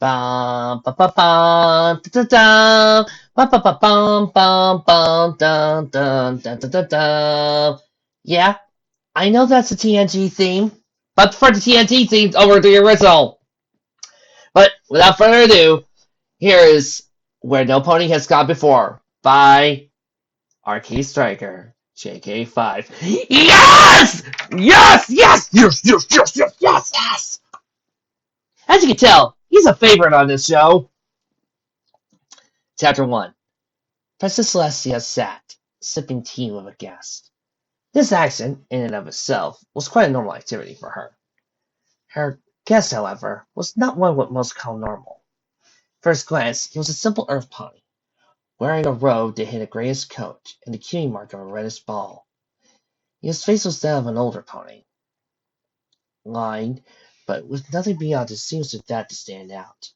Bum, ba, ba, bum, da, da, da. Ba, ba, ba, bum, bum, bum, dun, dun, dun, dun, dun, dun. Yeah, I know that's a TNG theme, but for the TNT theme over the original. But without further ado, here is Where No Pony Has Gone Before by Arcade Striker JK5. Yes! Yes! Yes! Yes! Yes! Yes! Yes! Yes! Yes! As you can tell, he's a favorite on this show. Chapter 1. Princess Celestia sat, sipping tea with a guest. This action, in and of itself, was quite a normal activity for her. Her guest, however, was not one what most call normal. First glance, he was a simple earth pony, wearing a robe that hid a grayish coat and the cueing mark of a reddish ball. His face was that of an older pony, lined, but with nothing beyond the seams of that to stand out.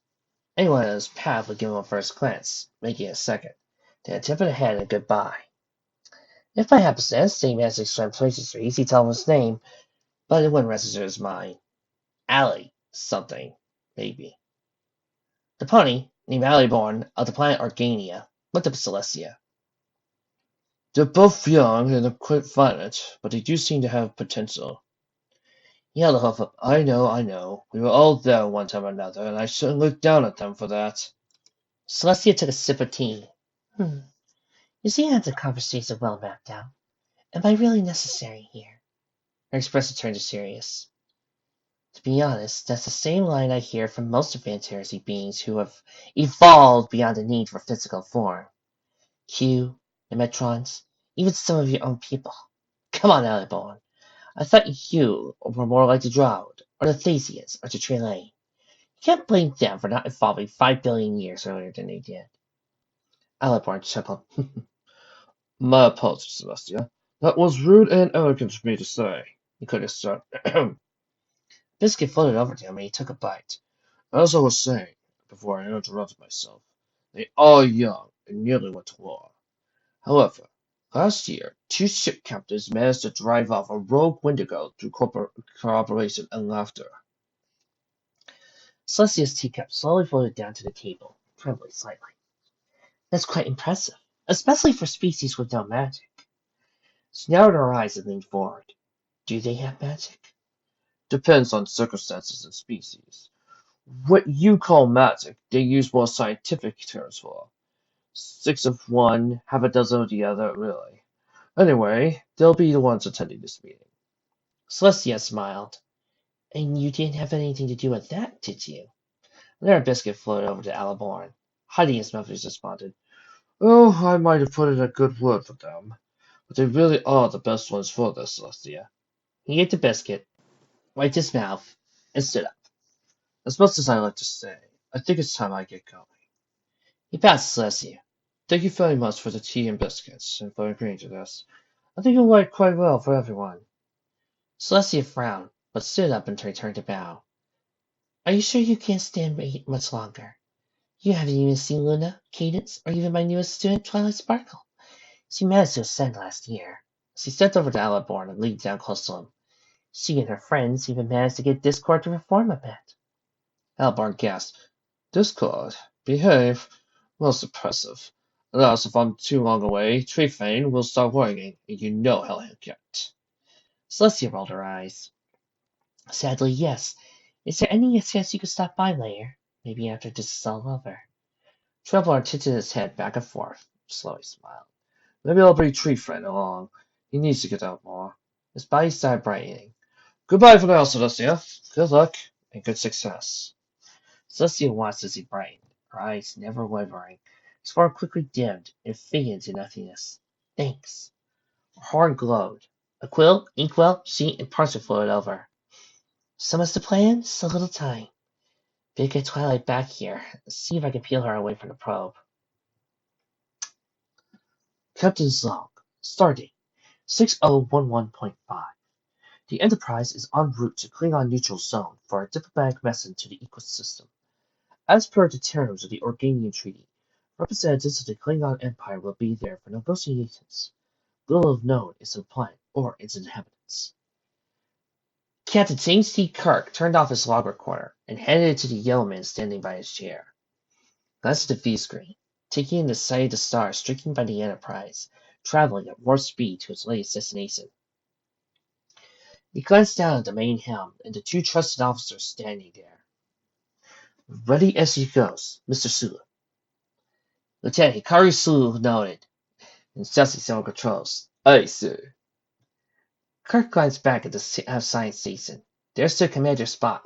Anyone in his path would give him a first glance, making a second, then a tip of the head and a goodbye. If by happenstance they managed to exchange pleasantries, he'd tell him his name, but it wouldn't register his mind. Allie something, maybe. The pony, named Allie-born of the planet Organia, looked up at Celestia. They're both young and quite violent, but they do seem to have potential. He held a hoof up. I know. We were all there one time or another, and I shouldn't look down at them for that. Celestia took a sip of tea. You seem to have the conversation well mapped out. Am I really necessary here? Her expression turned to serious. To be honest, that's the same line I hear from most of fantasy beings who have evolved beyond the need for physical form. Q, the Metrons, even some of your own people. Come on, Alibon. I thought you were more like the Drow, or the Thasians, or the Trelane. You can't blame them for not evolving 5 billion years earlier than they did. Alibon chuckled. My apologies, Celestia. That was rude and arrogant of me to say. He could have said. Biscuit floated over to him and he took a bite. As I was saying, before I interrupted myself, they are young and nearly went to war. However, last year, 2 ship captains managed to drive off a rogue Wendigo through cooperation and laughter. Celestia's teacup slowly floated down to the table, trembling slightly. That's quite impressive, especially for species with no magic. She narrowed her eyes and leaned forward. Do they have magic? Depends on circumstances and species. What you call magic, they use more scientific terms for. 6 of one, half a dozen of the other, really. Anyway, they'll be the ones attending this meeting. Celestia smiled. And you didn't have anything to do with that, did you? Another biscuit floated over to Aliborn. Hiding his mouth, he responded, Oh, I might have put in a good word for them, but they really are the best ones for this, Celestia. He ate the biscuit, wiped his mouth, and stood up. As much as I like to say, I think it's time I get going. He passed Celestia. Thank you very much for the tea and biscuits, and for agreeing to this. I think it'll work quite well for everyone. Celestia frowned, but stood up and returned to bow. Are you sure you can't stand much longer? You haven't even seen Luna, Cadence, or even my newest student, Twilight Sparkle. She managed to ascend last year. She stepped over to Aliborn and leaned down close to him. She and her friends even managed to get Discord to reform a bit. Aliborn gasped. Discord? Behave? Most impressive. Alas, if I'm too long away, Trefane will start worrying, and you know how he'll get. Celestia rolled her eyes. Sadly, yes. Is there any chance you could stop by later? Maybe after this is all over. Trevor tilted his head back and forth, slowly smiled. Maybe I'll bring Trefane along. He needs to get out more. His body started brightening. Goodbye for now, Celestia. Good luck and good success. Celestia watched as he brightened, her eyes never wavering. His form quickly dimmed and faded into nothingness. Thanks. Her horn glowed. A quill, inkwell, sheet, and parchment floated over. So much to plan, so little time. Better get Twilight back here. See if I can peel her away from the probe. Captain's log. Stardate 6011.5. The Enterprise is en route to Klingon neutral zone for a diplomatic mission to the Equestria system. As per the terms of the Organian Treaty, representatives of the Klingon Empire will be there for negotiations. Little of known is the planet or its inhabitants. Captain James T. Kirk turned off his log recorder and handed it to the yellow man standing by his chair. Glanced at the view screen, taking in the sight of the stars streaking by the Enterprise, traveling at warp speed to its latest destination. He glanced down at the main helm and the two trusted officers standing there. Ready as he goes, Mr. Sulu. Lieutenant Hikaru Sulu nodded and adjusted several controls. Aye, sir. Kirk glanced back at the science station. There stood Commander Spock,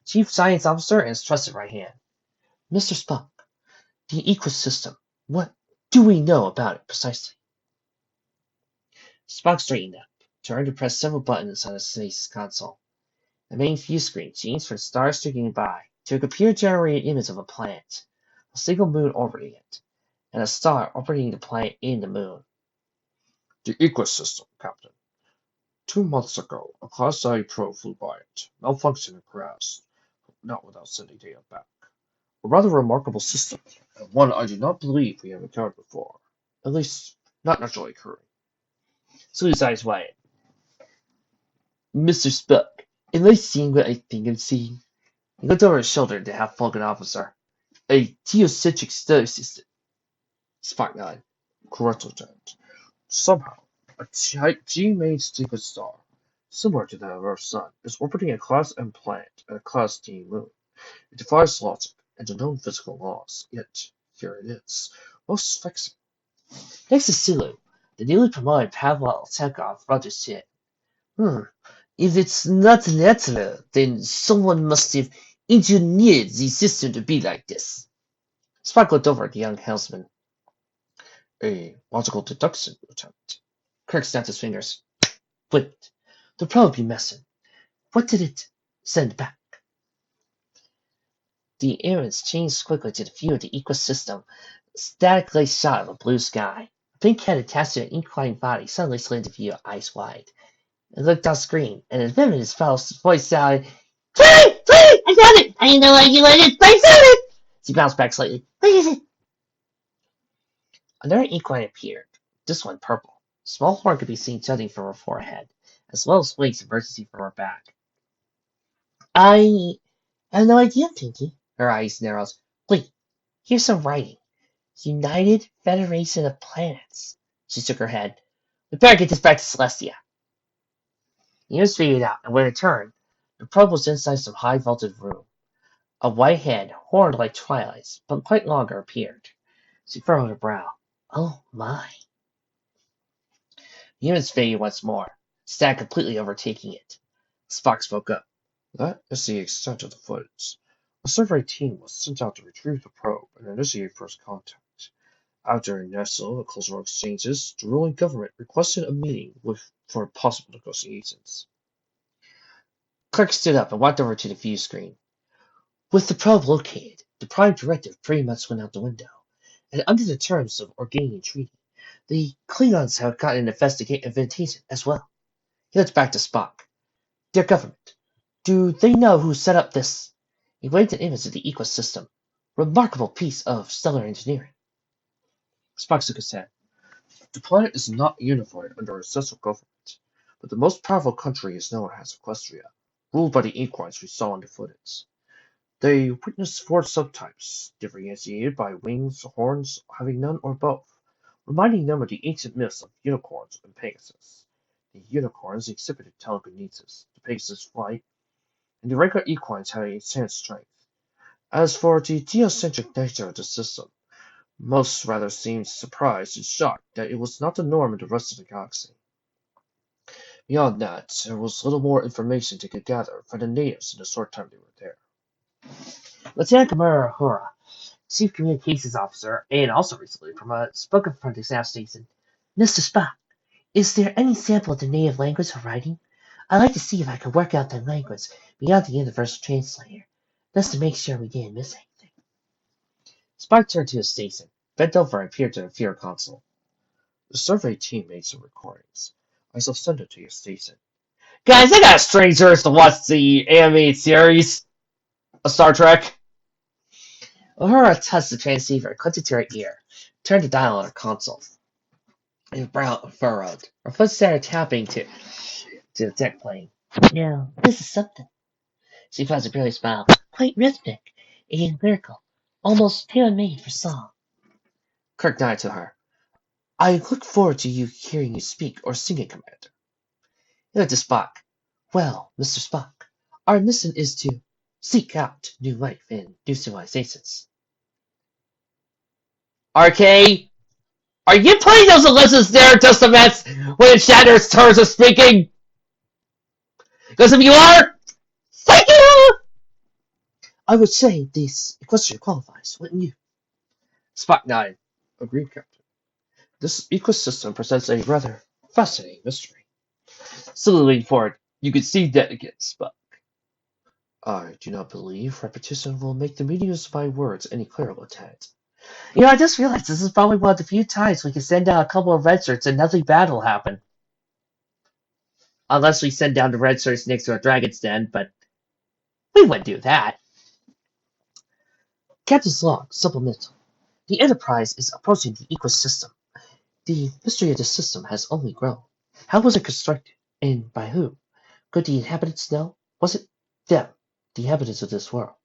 Chief Science Officer and his trusted right hand. Mr. Spock, the Equestria, what do we know about it precisely? Spock straightened up, turned to press several buttons on his station's console. The main view screen changed from stars streaking by to a computer-generated image of a planet, a single moon orbiting it, and a star orbiting the planet in the moon. The Equestria, Captain. 2 months ago, a Class A probe flew by it, malfunctioned and crashed, not without sending data back. A rather remarkable system, and one I do not believe we have encountered before, at least not naturally occurring. Sulu's eyes widened. Mr. Spock, am I seeing what I think I'm seeing? He looked over his shoulder at the half-Vulcan officer. A geocentric stellar system. Spock nodded. Correct, Lieutenant. Somehow, a G-main sequence star, similar to that of our Sun, is orbiting a Class M planet and a Class D moon. It defies logic and the known physical laws, yet here it is, most vexing. Next to Sulu, the newly promoted Pavel Chekhov rubbed his chin. If it's not natural, then someone must have engineered the system to be like this. Spock looked over at the young helmsman. A logical deduction, Lieutenant. Kirk snapped his fingers. Wait, the probe be messing. What did it send back? The image changed quickly to the view of the Equestria, statically shot of a blue sky. A pink head attached to an inclined body suddenly slid into view, eyes wide. It looked off screen, and as his fellow's voice sounded, Twig! Twig! I found it! I didn't know what you wanted, but I found it! She bounced back slightly. What is it? Another equine appeared, this one purple. Small horn could be seen jutting from her forehead, as well as wings emerging from her back. I have no idea, Pinky. Her eyes narrowed. Wait, here's some writing. United Federation of Planets. She shook her head. We better get this back to Celestia. The image faded out, and when it turned, the probe was inside some high-vaulted room. A white head, horned like Twilight's, but quite longer, appeared. She furrowed her brow. Oh, my. The image faded once more, static completely overtaking it. Spock spoke up. That is the extent of the footage. A survey team was sent out to retrieve the probe and initiate first contact. After initial cultural exchanges, the ruling government requested a meeting for possible negotiations. Kirk stood up and walked over to the view screen. With the probe located, the Prime Directive pretty much went out the window, and under the terms of Organian Treaty, the Klingons have gotten an invitation as well. He looked back to Spock. Their government, do they know who set up this? He waved an image of the Equestria. Remarkable piece of stellar engineering. Spock shook his head. The planet is not unified under a central government, but the most powerful country is known as Equestria, ruled by the equines we saw in the footage. They witnessed 4 subtypes, differentiated by wings, horns, having none or both, reminding them of the ancient myths of unicorns and Pegasus. The unicorns exhibited telekinesis, the Pegasus flight, and the regular equines had enhanced strength. As for the geocentric nature of the system, most rather seemed surprised and shocked that it was not the norm in the rest of the galaxy. Beyond that, there was little more information to gather from the natives in the short time they were there. Lieutenant Commander Uhura, Chief Communications Officer, and also recently promoted, spoke up from the staff station. Mr. Spock, is there any sample of the native language for writing? I'd like to see if I can work out that language beyond the universal translator, just to make sure we didn't miss anything. Spock turned to his station, bent over and peered to the viewer console. The survey team made some recordings. I shall send it to your station. Guys, I got strange urge to watch the animated series of Star Trek. Uhura touched the transceiver, clipped it to her ear, turned the dial on her console. Her brow furrowed. Her foot started tapping to the deck plane. Now, this is something. She finds a really smile, quite rhythmic and lyrical, almost tailor-made for song. Kirk nodded to her. I look forward to hearing you speak or sing it, Commander. He looked at Spock. Well, Mr. Spock, our mission is to seek out new life and new civilizations. RK, are you putting those lessons there just a mess when it's Shatner's turns of speaking? Because if you are, thank you! I would say this Equestria qualifies, wouldn't you? Spock nodded. Agreed, Captain. This ecosystem presents a rather fascinating mystery. Still leaned forward. You could see that again, Spock. I do not believe repetition will make the meaning of my words any clearer, Lieutenant. I just realized this is probably one of the few times we can send out a couple of red shirts and nothing bad will happen. Unless we send down the red shirts next to a dragon's den, but we wouldn't do that. Captain's log, supplemental. The Enterprise is approaching the ecosystem. The mystery of the system has only grown. How was it constructed, and by who? Could the inhabitants know? Was it them, the inhabitants of this world?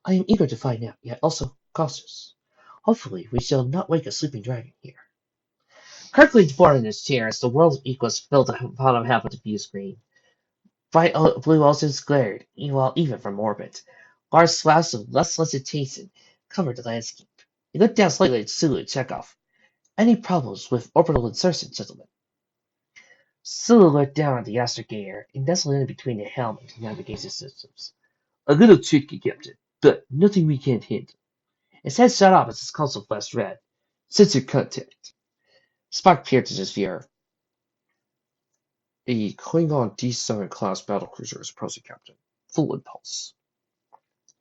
I am eager to find out, yet also cautious. Hopefully, we shall not wake a sleeping dragon here. Kirk leaned forward in his chair as the world of Equus filled the bottom half of the view screen. Bright blue oceans glared, even from orbit. Large swathes of lustrous vegetation covered the landscape. He looked down slightly at Sulu and Chekhov. Any problems with orbital insertion, gentlemen? Sulu looked down at the astrogator and nestled in between the helm and the navigation systems. A little tricky, Captain, but nothing we can't handle. His head shut off as his console flashed red. Sensor contact. Spock peered at his viewer. A Klingon D7 class battlecruiser is approaching, Captain. Full impulse.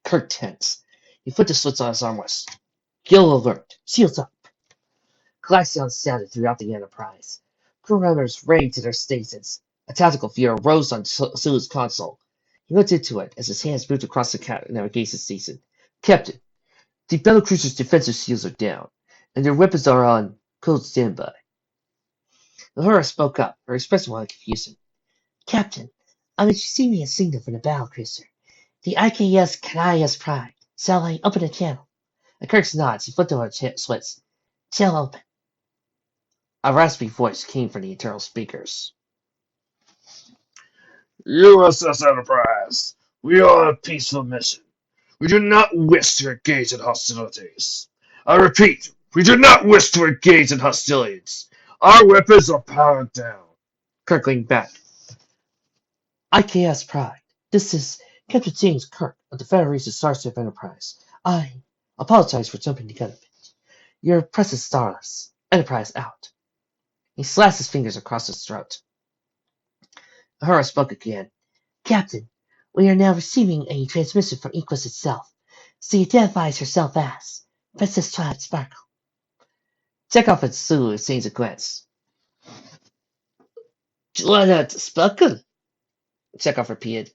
Kirk tensed. He flipped the slits on his armrest. Gill alert. Shields up. Clash sounds sounded throughout the Enterprise. Crew members ran to their stations. A tactical viewer rose on Sulu's console. He looked into it as his hands moved across the navigation station. Captain, the battlecruiser's defensive shields are down, and their weapons are on cold standby. Uhura spoke up, her expression one of confusion. Captain, I'm receiving a signal from the battlecruiser. The IKS Kanayas Pride. Shall I open the channel? At Kirk's nods, he flipped over the switch. Channel open. A raspy voice came from the internal speakers. USS Enterprise, we are on a peaceful mission. We do not wish to engage in hostilities. I repeat, we do not wish to engage in hostilities. Our weapons are powered down. Kirk leaned back. IKS Pride. This is Captain James Kirk of the Federation Starship Enterprise. I apologize for jumping the gun a bit. Your press is starless. Enterprise out. He slashed his fingers across his throat. Uhura spoke again. Captain, we are now receiving a transmission from Equus itself. She identifies herself as Princess Twilight Sparkle. Chekhov and Sulu exchanged a glance. Twilight Sparkle? Chekhov repeated.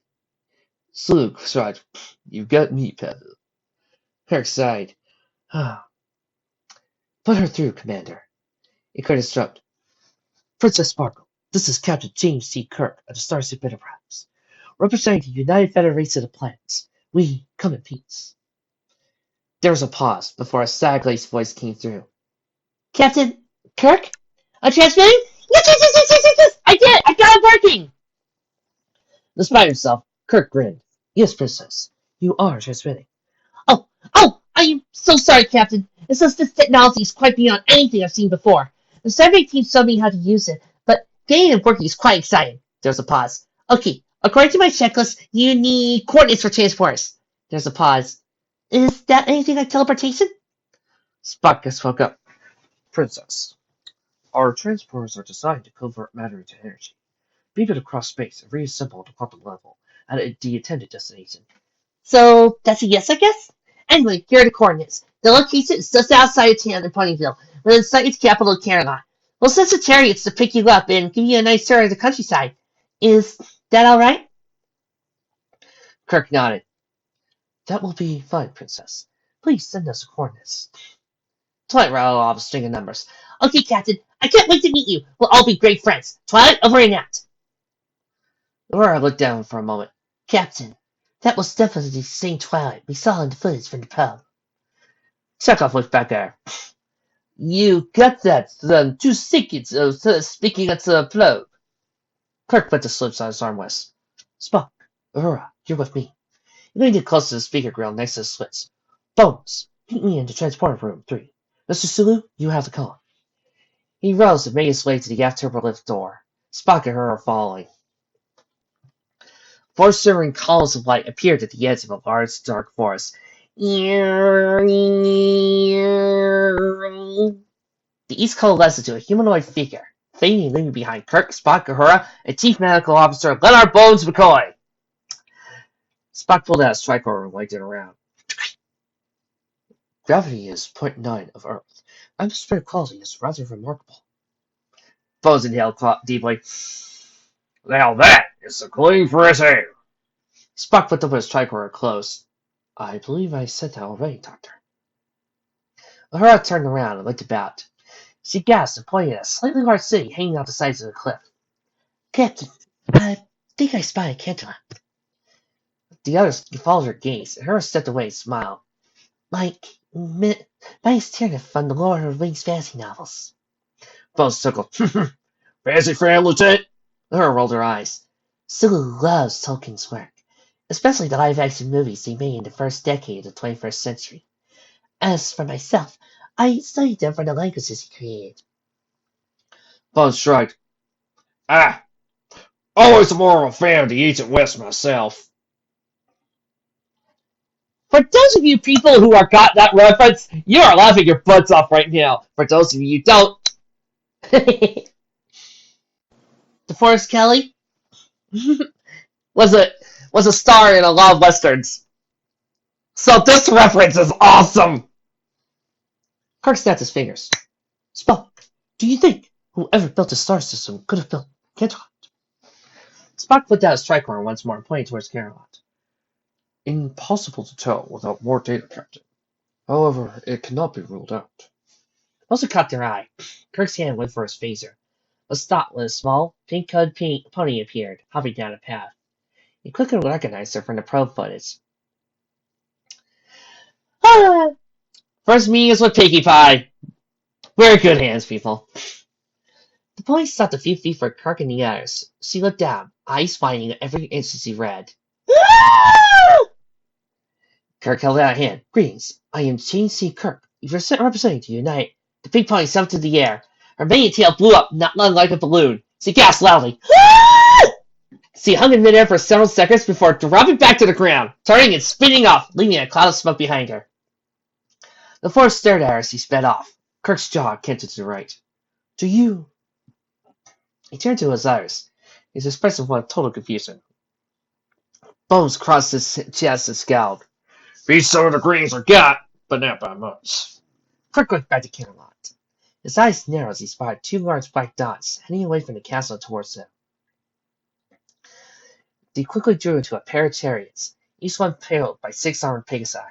Sulu shrugged. You got me, Pavel. Kirk sighed. Put her through, Commander. He cleared his throat. Princess Sparkle, this is Captain James C. Kirk of the Starship Enterprise, representing the United Federation of Planets. We come in peace. There was a pause before a sad-laced voice came through. Captain Kirk? I'm transmitting? Yes! I did! I got it working! Despite himself, Kirk grinned. Yes, Princess, you are transmitting. Oh, I am so sorry, Captain. It's just this technology is quite beyond anything I've seen before. The survey team showed me how to use it, but getting it working is quite exciting. There's a pause. Okay, according to my checklist, you need coordinates for transporters. There's a pause. Is that anything like teleportation? Spock spoke up. Princess, our transporters are designed to convert matter into energy, beam it across space, and reassemble at the quantum level at the intended destination. So that's a yes, I guess? Anyway, here are the coordinates. The location is just outside of town in Ponyville, within sight capital of Canada. We'll send some chariots to pick you up and give you a nice tour of the countryside. Is that all right? Kirk nodded. That will be fine, Princess. Please send us the coordinates. Twilight rattled off a string of numbers. Okay, Captain. I can't wait to meet you. We'll all be great friends. Twilight, over and out. Aurora looked down for a moment. Captain, that was definitely the same Twilight we saw in the footage from the probe. Chekhov looked back at her. You got that, then 2 seconds of speaking at the probe. Kirk put the slips on his armrest. Spock, Aurora, you're with me. He leaned in close to the speaker grill next to the slits. Bones, meet me in the transporter room 3. Mr. Sulu, you have the call. He rose and made his way to the aft turbo lift door. Spock and Aurora following. 4 shimmering columns of light appeared at the edge of a large, dark forest. The east coalesced into a humanoid figure, fading leaving behind Kirk, Spock, Uhura, and Chief Medical Officer Leonard Bones McCoy. Spock pulled out his tricorder and waved it around. Gravity is 0.9 of Earth. Atmospheric quality is rather remarkable. Bones inhaled deeply. Now that is a clean fresh air. Spock put up his tricorder close. I believe I said that already, Doctor. Uhura turned around and looked about. She gasped and pointed at a slightly large city hanging off the sides of the cliff. Captain, I think I spy a Cantona. The others followed her gaze, and Uhura stepped away and smiled. Like Mice Tiernan from the Lord of the Rings fantasy novels. Bones chuckled. Fancy friend, Lieutenant? Uhura rolled her eyes. Sulu loves Tolkien's work, especially the live-action movies he made in the first decade of the 21st century. As for myself, I studied them for the languages he created. Bones shrugged. Always more of a fan of the ancient West myself. For those of you people who are got that reference, you are laughing your butts off right now. For those of you who don't, DeForest Kelley was a star in a lot of westerns. So this reference is awesome. Kirk snapped his fingers. Spock, do you think whoever built the star system could have built Kentron? Spock put down his tricorder once more and pointed towards Camelot. Impossible to tell without more data, Captain. However, it cannot be ruled out. Also caught their eye. Kirk's hand went for his phaser. A stop when a small, pink-coated pony appeared, hopping down a path. He quickly recognized her from the probe footage. Ah! First meeting is with Pinkie Pie. We're in good hands, people. The pony stopped a few feet from Kirk and the others. She looked down, eyes widening at every inch as he read. Ah! Kirk held out a hand. Greetings. I am James C. Kirk, representing to unite. The big pony jumped into the air. Her mane tail blew up, not like a balloon. She gasped loudly. Ah! She hung in midair for several seconds before dropping back to the ground, turning and spinning off, leaving a cloud of smoke behind her. The four stared at her as she sped off. Kirk's jaw canted to the right. Do you... He turned to his others. His expression was total confusion. Bones crossed his chest and scowled. Beat some of the greens are got, but not by much. Kirk looked back to Camelot. His eyes narrowed as he spotted 2 large black dots heading away from the castle towards him. They quickly drew into a pair of chariots, each one impaled by 6 armored Pegasi.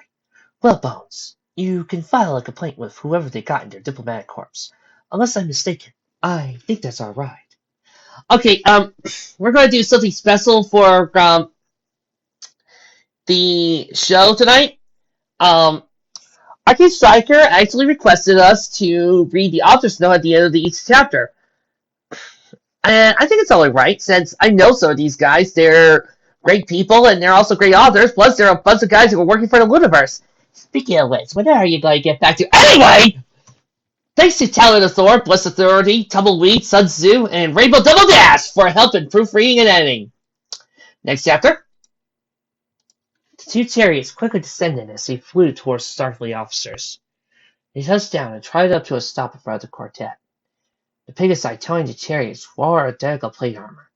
Well, Bones, you can file a complaint with whoever they got in their diplomatic corps. Unless I'm mistaken, I think that's our ride. Okay, we're going to do something special for the show tonight. Arcade Striker actually requested us to read the author's note at the end of each chapter. And I think it's only right, since I know some of these guys. They're great people, and they're also great authors, plus they're a bunch of guys who are working for the Universe. Speaking of which, when are you going to get back to... Anyway! Thanks to Talented Thor, Bliss Authority, Tumbleweed, Sun Tzu, and Rainbow Double Dash for help in proofreading and editing. Next chapter. The 2 chariots quickly descended as they flew towards the Starfleet officers. They touched down and tried up to a stop in front of the quartet. The Pegasi towing the chariots wore identical plate armor.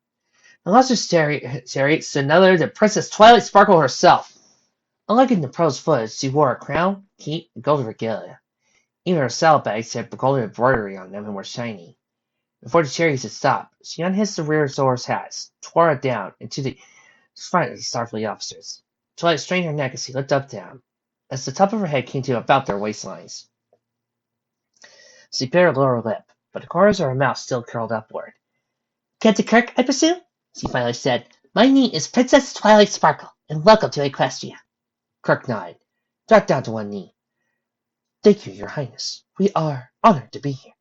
The largest chariot stood none other than Princess Twilight Sparkle herself. Unlike in the pro's footage, she wore a crown, cape, and golden regalia. Even her saddlebags had golden embroidery on them and were shiny. Before the chariots had stopped, she unhitched the rear Zor's hats, tore it down into the front of the Starfleet officers. Twilight strained her neck as she looked up down, as the top of her head came to about their waistlines. She bit her lower lip, but the corners of her mouth still curled upward. Captain Kirk, I presume? She finally said. My name is Princess Twilight Sparkle, and welcome to Equestria. Kirk nodded, dropped down to one knee. Thank you, Your Highness. We are honored to be here.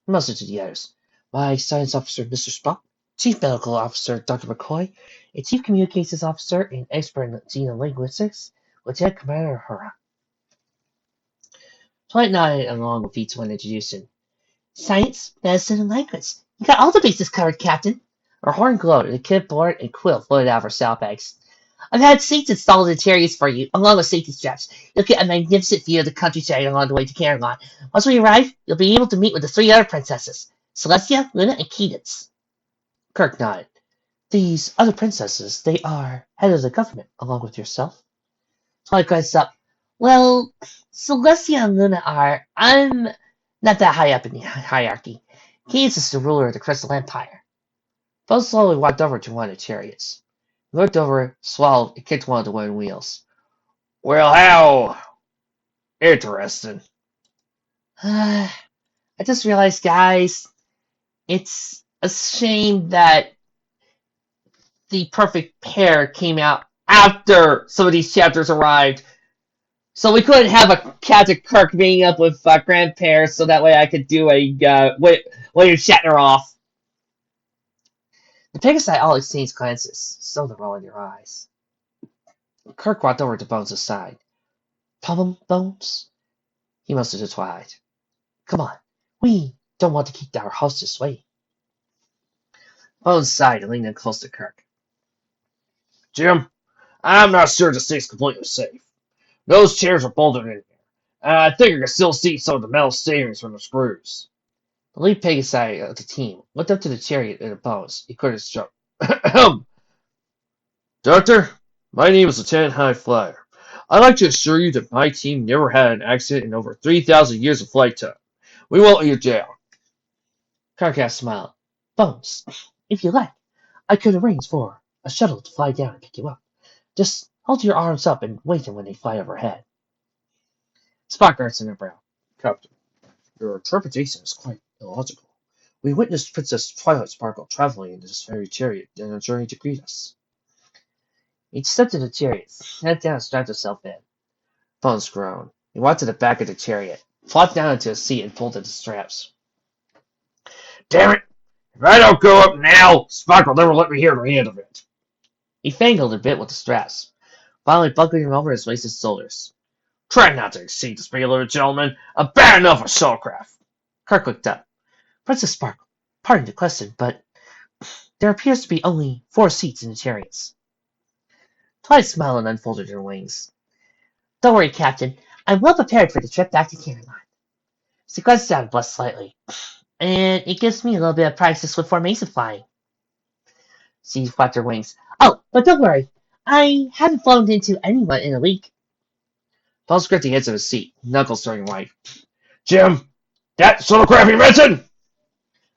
He motioned to the others. My Science Officer, Mr. Spock, Chief Medical Officer, Dr. McCoy, and Chief Communications Officer and Expert in Xenolinguistics, Lieutenant Commander Hura. Twilight nodded along with each one introducing. Science, medicine, and language. You got all the bases covered, Captain. Her horn glowed, and a clipboard and quill floated out of her saddlebags. I've had seats installed in the chariots for you, along with safety straps. You'll get a magnificent view of the countryside along the way to Camelot. Once we arrive, you'll be able to meet with the 3 other princesses, Celestia, Luna, and Cadence. Kirk nodded. These other princesses, they are head of the government, along with yourself. Twilight glanced up. Well, Celestia and Luna are. I'm not that high up in the hierarchy. Cadence is the ruler of the Klingon Empire. Both slowly walked over to one of the chariots. He looked over, swallowed, and kicked one of the wooden wheels. Well, how interesting. I just realized, guys, it's a shame that the perfect pair came out after some of these chapters arrived. So we couldn't have a Captain Kirk meeting up with grandparents, so that way I could do a William Shatner off. The Pegasi all exchanged glances, so the roll in their eyes. Kirk walked over to Bones' side. Problem, Bones? He motioned to Twilight. Come on, we don't want to keep our hostess waiting. Bones sighed and leaned in close to Kirk. Jim, I'm not sure the state's completely safe. Those chairs are bolted in here, and I think I can still see some of the metal stavings from the screws. The lead Pegasi of the team looked up to the chariot and Bones. He cleared his throat. Doctor, my name is Lieutenant High Flyer. I'd like to assure you that my team never had an accident in over 3,000 years of flight time. We won't let you down. Kirk smiled. Bones, if you like, I could arrange for a shuttle to fly down and pick you up. Just hold your arms up and wait when they fly overhead. Spock arched an eyebrow. Captain, your interpretation is quite illogical. We witnessed Princess Twilight Sparkle traveling in this very chariot on a journey to greet us. He stepped in the chariot, sat down and strapped himself in. Bones groaned. He walked to the back of the chariot, flopped down into a seat and pulled at the straps. Damn it! If I don't go up now, Spock will never let me hear the end of it. He fangled a bit with the straps, finally buckling him over his wasted shoulders. Try not to exceed the speed limit, gentlemen. I'm bad enough with shuttlecraft. Kirk looked up. Princess Sparkle, pardon the question, but there appears to be only 4 seats in the chariots. Twilight smiled and unfolded her wings. Don't worry, Captain. I'm well prepared for the trip back to Camelot. She glanced down and blushed slightly. And it gives me a little bit of practice with formation flying. She flapped her wings. Oh, but don't worry. I haven't flown into anyone in a week. Bones gripped the edge of his seat, knuckles turning white. Jim, that shuttlecraft you mentioned?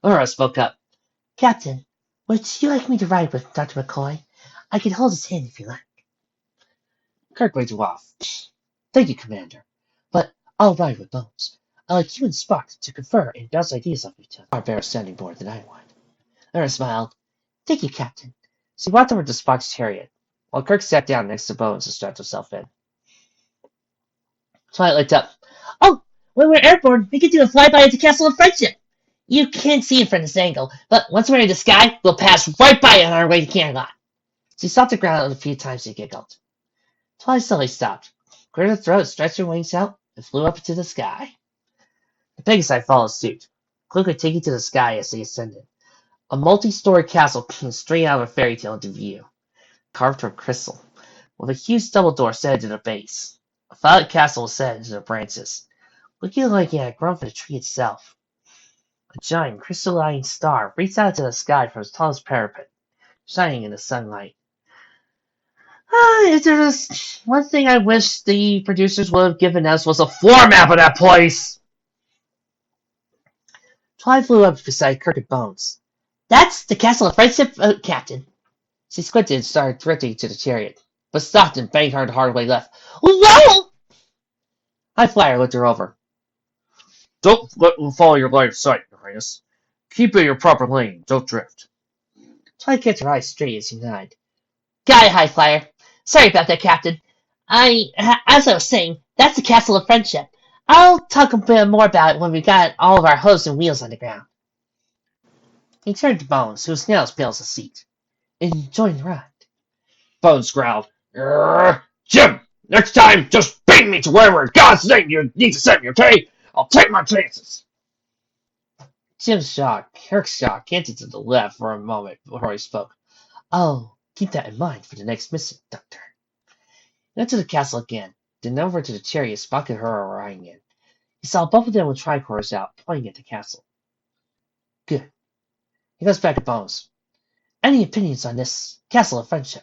Laura spoke up. Captain, would you like me to ride with Dr. McCoy? I can hold his hand if you like. Kirk waved off. Thank you, Commander. But I'll ride with Bones. I like you and Spock to confer and bounce ideas off each other. Far better standing more than I would. Laura smiled. Thank you, Captain. She walked over to Spock's chariot, while Kirk sat down next to Bones and strapped himself in. Twilight looked up. Oh, when we're airborne, we can do a flyby at the Castle of Friendship. You can't see it from this angle, but once we're in the sky, we'll pass right by it on our way to Camelot. She stopped the ground a few times and giggled. Twilight suddenly stopped, cleared her throat, stretched her wings out, and flew up into the sky. The Pegasi followed suit, quickly taking to the sky as they ascended. A multi-story castle came straight out of a fairy tale into view, carved from crystal, with a huge double door set into the base. A violet castle was set into the branches, looking like it had grown from the tree itself. A giant crystalline star reached out into the sky from its tallest parapet, shining in the sunlight. If there was one thing I wish the producers would have given us was a floor map of that place! Twilight flew up beside Kirk and Bones. That's the Castle of Friendship, Captain. She squinted and started drifting to the chariot, but stopped and banged her the hard way left. Whoa! High Flyer looked her over. Don't let them follow your line of sight, Your Highness. Keep in your proper lane. Don't drift. Twilight kept her eyes straight as he nodded. Got it, High Flyer. Sorry about that, Captain. As I was saying, that's the Castle of Friendship. I'll talk a bit more about it when we got all of our hooves and wheels on the ground. He turned to Bones, who was now as pale as a seat. Enjoying the ride. Bones growled. Jim, next time, just bring me to wherever in God's name you need to send me, okay? I'll take my chances. Jim's jaw, Kirk's jaw, canted to the left for a moment before he spoke. I'll keep that in mind for the next mission, Doctor. He went to the castle again, then over to the chariot Spock and her were riding in. He saw both of them with tricorders out, pointing at the castle. Good. He goes back to Bones. Any opinions on this Castle of Friendship?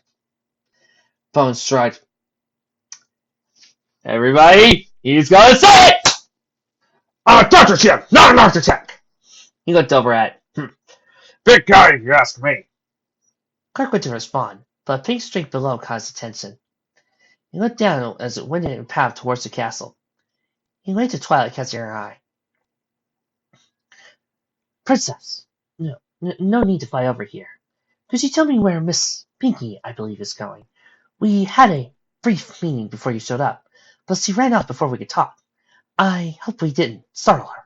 Bones shrugged. Everybody, he's gonna say it! I'm a Dr. Jim, not an architect! He looked over at Big guy, if you ask me. Kirk went to respond, but a pink streak below caught his attention. He looked down as it went in a path towards the castle. He waited to Twilight catching her eye. Princess, no need to fly over here. Could you tell me where Miss Pinky, I believe, is going? We had a brief meeting before you showed up, but she ran off before we could talk. I hope we didn't startle her.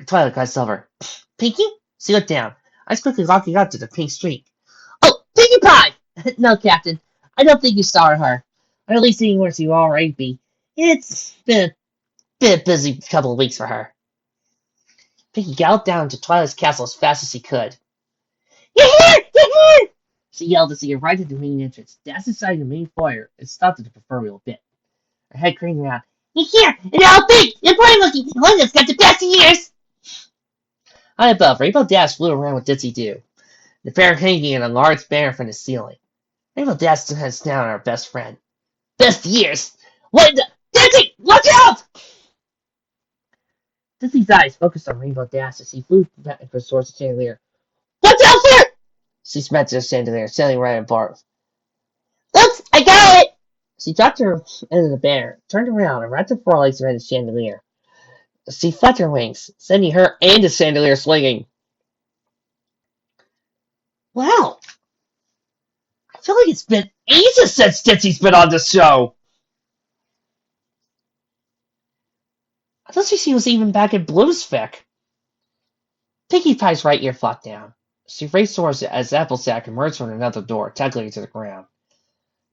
Twilight glanced over. Pinky? She looked down, eyes quickly locking up to the pink streak. Oh, Pinkie Pie! No, Captain. I don't think you saw her. Or at least seeing where she will already be. It's been a busy couple of weeks for her. Pinky galloped down to Twilight's castle as fast as he could. You're here! You're here! She yelled as he arrived at the main entrance, dashed inside the main foyer, and stopped at the proverbial bit. Her head craned around. You're here! And they're all big! And boring looking! The one that's got the best ears! High above, Rainbow Dash flew around with Ditsy Do, the pair hanging in a large banner from the ceiling. Rainbow Dash stood heads down on her best friend. Best ears! What the? Ditsy! Look out! Ditsy's eyes focused on Rainbow Dash as he flew back towards the chandelier. What's out there? She smacked the chandelier, standing right above. Oops, I got it! She dropped her end of the banner, turned around, and wrapped her forelegs around the chandelier. She flapped her wings, sending her and the chandelier swinging. Wow. I feel like it's been ages since Ditsy's been on this show. I thought she was even back in Bluesfic. Pinkie Pie's right ear flopped down. She raced towards it as Applejack emerged from another door, tackling to the ground.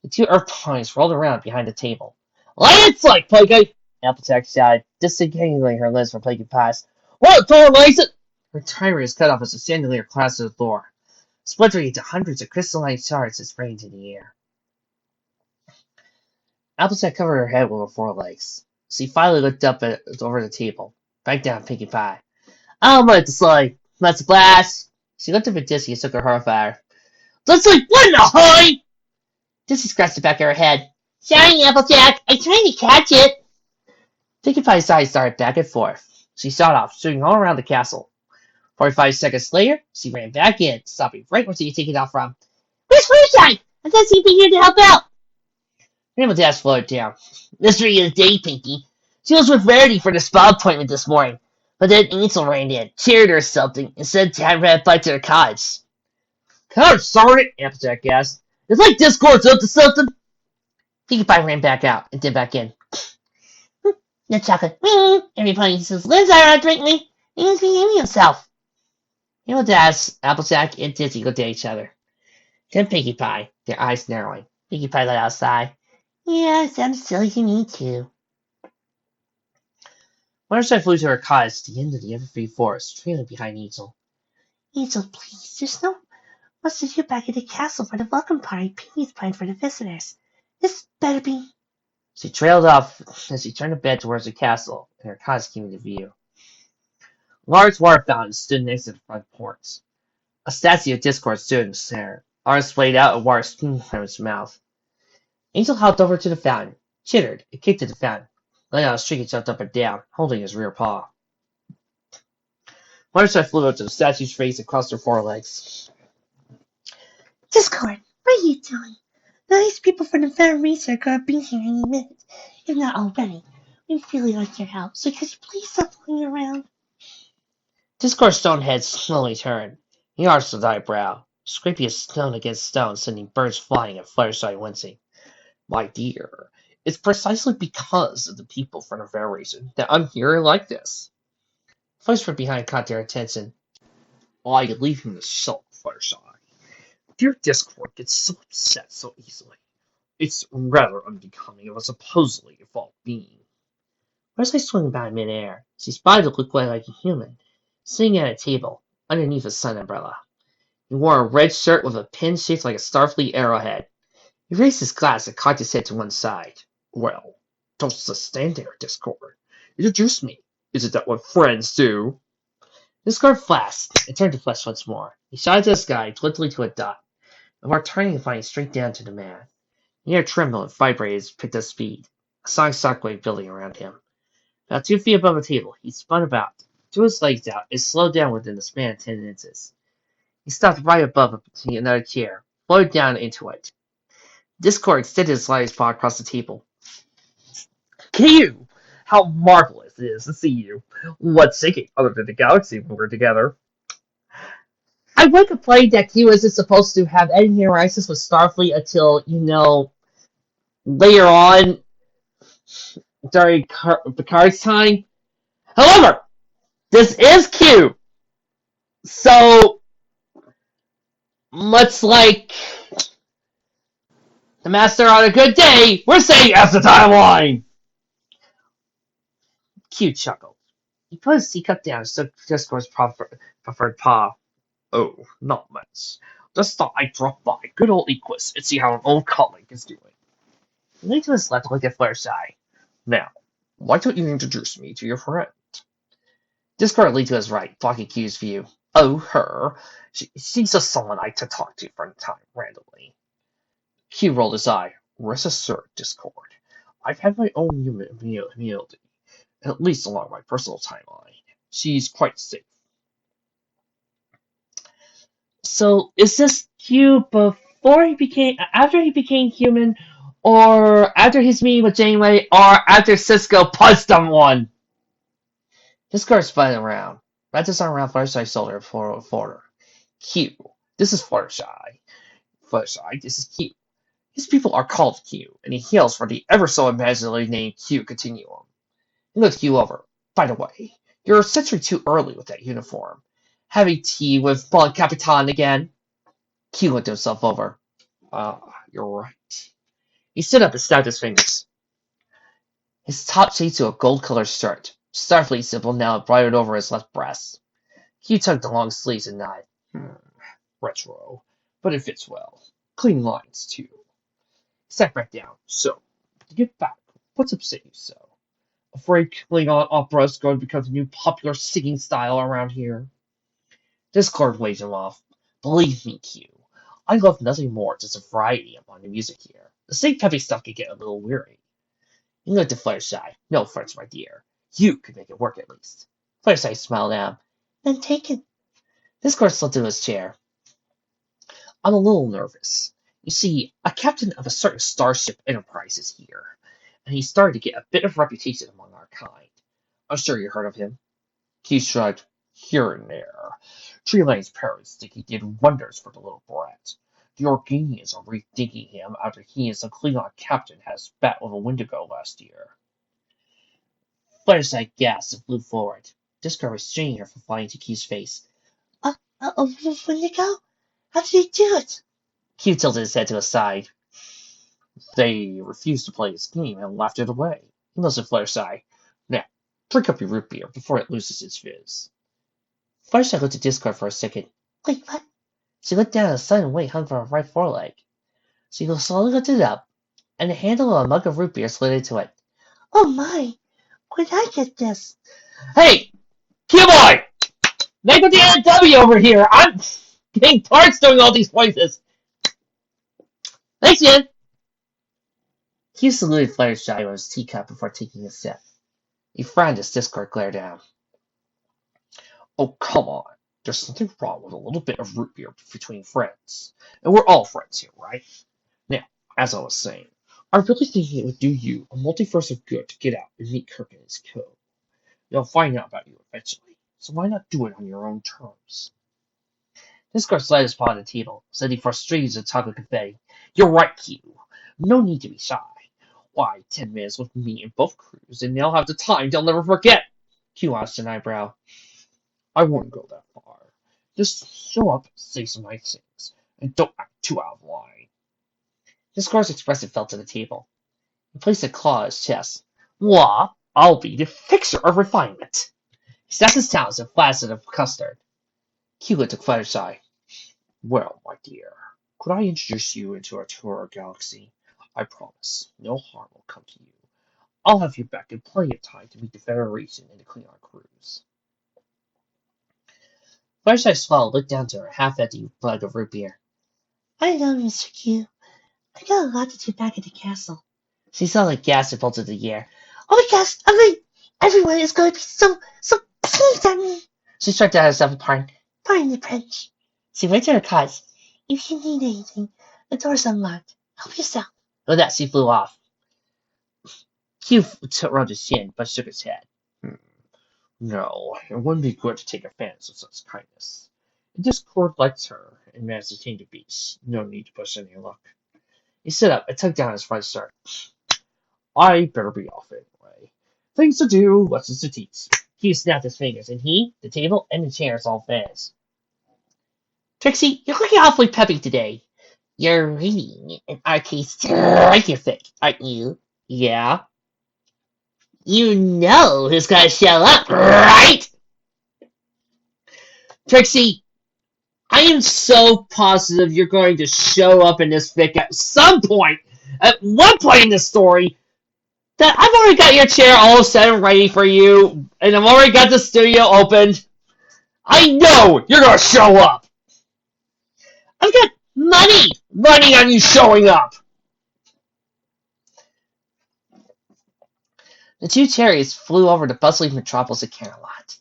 The two Earth Ponies rolled around behind the table. Lance like, Pinkie! Applejack shouted, disengaging her limbs from Pinkie Pie's. What door, Mason? Her tirade was cut off as the chandelier crashed to the floor, splintering into hundreds of crystalline shards that sprang into the air. Applejack covered her head with her forelegs. She finally looked up over the table, back down Pinkie Pie. I'm about to say, that's a blast! She looked up at Dizzy and shook her horrified. That's like, what in the hurry? Dizzy scratched the back of her head. Sorry, Applejack, I'm trying to catch it. Pinkie Pie's eyes started back and forth. She shot off, shooting all around the castle. 45 seconds later, she ran back in, stopping right where she had taken off from. Where's Moonshine? I thought she'd be here to help out. Rainbow Dash floated down. Mystery of the day, Pinky. She was with Rarity for the spa appointment this morning, but then Angel ran in, cheered her or something, and said to have a bite to their cottage. God darn it, Applejack gasped. It's like Discord's up to something. Pinkie Pie ran back out and then back in. No chocolate. Everybody says, Lynn's alright, drink me. He's behaving himself. Rainbow Dash, Applejack, and Dizzy looked at each other. Then Pinkie Pie, their eyes narrowing. Pinkie Pie let out a sigh. Yeah, it sounds silly to me, too. Buttershy flew to her cottage at the end of the evergreen forest, trailing behind Angel. Angel, please, there's no much to do back at the castle for the welcome party Pinkie's planned for the visitors. This better be... She trailed off as she turned her bed towards the castle, and her cottage came into view. A large water fountain stood next to the front porch. A statue of Discord stood in the center, arms splayed out and water streaming from its mouth. Angel hopped over to the fountain, chittered, and kicked at the fountain, letting out a streak and jumped up and down, holding his rear paw. Buttershy flew up to the statue's face and crossed her forelegs. Discord, what are you doing? Nice people from the Federation Research are being here any minute, if not already. We really like your help, so could you please stop fooling around? Discord's stone head slowly turned. He arched his eyebrow, scraping his stone against stone, sending birds flying and Fluttershy wincing. My dear, it's precisely because of the people from the Federation that I'm here like this. Fluttershy from behind caught their attention. I leave him to sulk, Fluttershy. Dear Discord gets so upset so easily. It's rather unbecoming of a supposedly evolved being. Fluttershy swung by midair. She spotted what looked like a human, sitting at a table, underneath a sun umbrella. He wore a red shirt with a pin shaped like a Starfleet arrowhead. He raised his glass and cocked his head to one side. Well, don't just stand there, Discord. Introduce me. Isn't that what friends do? Discord flashed and turned to flesh once more. He shot into the sky, twinkling to a dot, before turning and flying straight down to the man. The air trembled and vibrated as he picked up speed, a sonic shockwave building around him. About 2 feet above the table, he spun about, threw his legs out, and slowed down within the span of 10 inches. He stopped right above another chair, floated down into it. Discord extended his slightest paw across the table. Q! How marvelous it is to see you. What's thinking other than the galaxy when we're together? I would complain that Q isn't supposed to have any interactions with Starfleet until, later on during Picard's time. However, this is Q. So, much like the Master on a good day, we're saying as the timeline! Q chuckled. He put his teacup down and took Discord's preferred paw. Oh, not much. Just thought I'd drop by good old Equus and see how an old colleague is doing. He leaned to his left to look at Fluttershy. Now, why don't you introduce me to your friend? Discord leaned to his right, blocking Q's view. Oh, her. She's just someone I could talk to from time randomly. Q rolled his eye. Rest assured, Discord. I've had my own immunity, at least along my personal timeline. She's quite safe. So, is this Q after he became human, or after his meeting with Janeway, or after Cisco punched someone? Discord spun around, wrapped his arm around Fluttershy's shoulder for her. Q, this is Fluttershy. Fluttershy, this is Q. His people are called Q, and he hails from the ever so imaginary name Q Continuum. He looked Q over. By the way, you're a century too early with that uniform. Having tea with Bon Capitan again? Q looked himself over. You're right. He stood up and snapped his fingers. His top changed to a gold-colored shirt. Starfleet symbol now embroidered over his left breast. Q tugged the long sleeves and nodded. Retro, but it fits well. Clean lines, too. He sat back down. So, to get back, what's upset you so? Afraid Klingon opera is going to become the new popular singing style around here? Discord waved him off. Believe me, Q, I love nothing more than the variety among the music here. The same peppy stuff can get a little weary. He looked at Fluttershy. No offense, my dear. You could make it work at least. Fluttershy smiled at him. Then taken. Discord slipped into his chair. I'm a little nervous. You see, a captain of a certain starship Enterprise is here, and he's starting to get a bit of reputation among our kind. I'm sure you heard of him. Q shrugged. Here and there. Trelane's parents think he did wonders for the little brat. The Organians are rethinking him after he and some Klingon captain had a spat with a Wendigo last year. Fluttershy gasped and flew forward. Discord restraining her from flying into Q's face. Wendigo? How did he do it? Q tilted his head to his side. They refused to play his game and laughed it away. He looked at Fluttershy. Now, drink up your root beer before it loses its fizz. Fluttershy looked at Discord for a second. Wait, what? She looked down at the sun and weight hung from her right foreleg. She slowly lifted it up, and the handle of a mug of root beer slid into it. Oh my! Where did I get this? Hey! Q-Boy! Make with the NW over here! I'm getting parts doing all these voices! Thanks, man! Q saluted Fluttershy with his teacup before taking a sip. He frowned as Discord glared at him. Oh, come on. There's nothing wrong with a little bit of root beer between friends. And we're all friends here, right? Now, as I was saying, I really think it would do you a multiverse of good to get out and meet Kirk and his co. They'll find out about you eventually, so why not do it on your own terms? Discord slid his paw on the table, sending for streams of chocolate confetti. You're right, Q. No need to be shy. Why, 10 minutes with me and both crews, and they'll have the time they'll never forget. Q arched an eyebrow. I wouldn't go that far. Just show up, say some nice things, and don't act too out of line. Discord's expression fell to the table. He placed a claw on his chest. Wah, I'll be the fixer of refinement. He snapped his talons and flaccid of custard. Q took Fluttershy. Well, my dear, could I introduce you into our tour of galaxy? I promise, no harm will come to you. I'll have you back in plenty of time to meet the Federation and the Klingon crews. Fluttershy swallowed, looked down to her half-empty mug of root beer. I know, Mr. Q. I got a lot to do back at the castle. She suddenly gasped and bolted the air. Oh my gosh, everyone is going to be so pleased at me. She stretched out herself apart. Pardon the French. She went to her cot. If you need anything, the door's unlocked. Help yourself. With that, she flew off. Q rubbed his chin, but shook his head. No, it wouldn't be good to take offense of such kindness. This court likes her, and managed to tame the beast. No need to push any luck. He stood up and took down his front shirt. I better be off anyway. Things to do, lessons to teach. Q snapped his fingers, and he, the table, and the chairs all vanished. Trixie, you're looking awfully peppy today. You're reading an arcade fic, aren't you? Yeah. You know who's gonna show up, right? Trixie, I am so positive you're going to show up in this fic at some point, at one point in the story, that I've already got your chair all set and ready for you, and I've already got the studio opened. I know you're gonna show up. I've got money running on you showing up. The two chariots flew over the bustling metropolis of Camelot,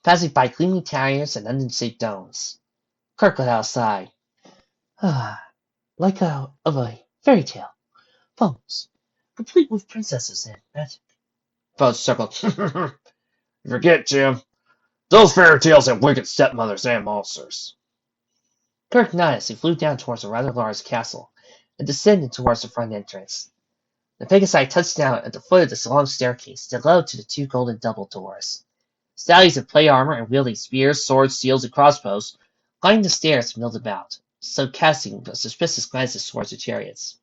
passing by gleaming towers and onion-shaped domes. Kirk let out a sigh. Like a fairy tale. Bones, complete with princesses and magic. Bones chuckled. Forget, Jim. Those fairy tales have wicked stepmothers and monsters. Kirk nodded as he flew down towards a rather large castle and descended towards the front entrance. The Pegasi touched down at the foot of this long staircase that led to the two golden double doors. Stallions in plate armor and wielding spears, swords, shields, and crossbows lined the stairs and milled about, so casting suspicious glances towards the chariots.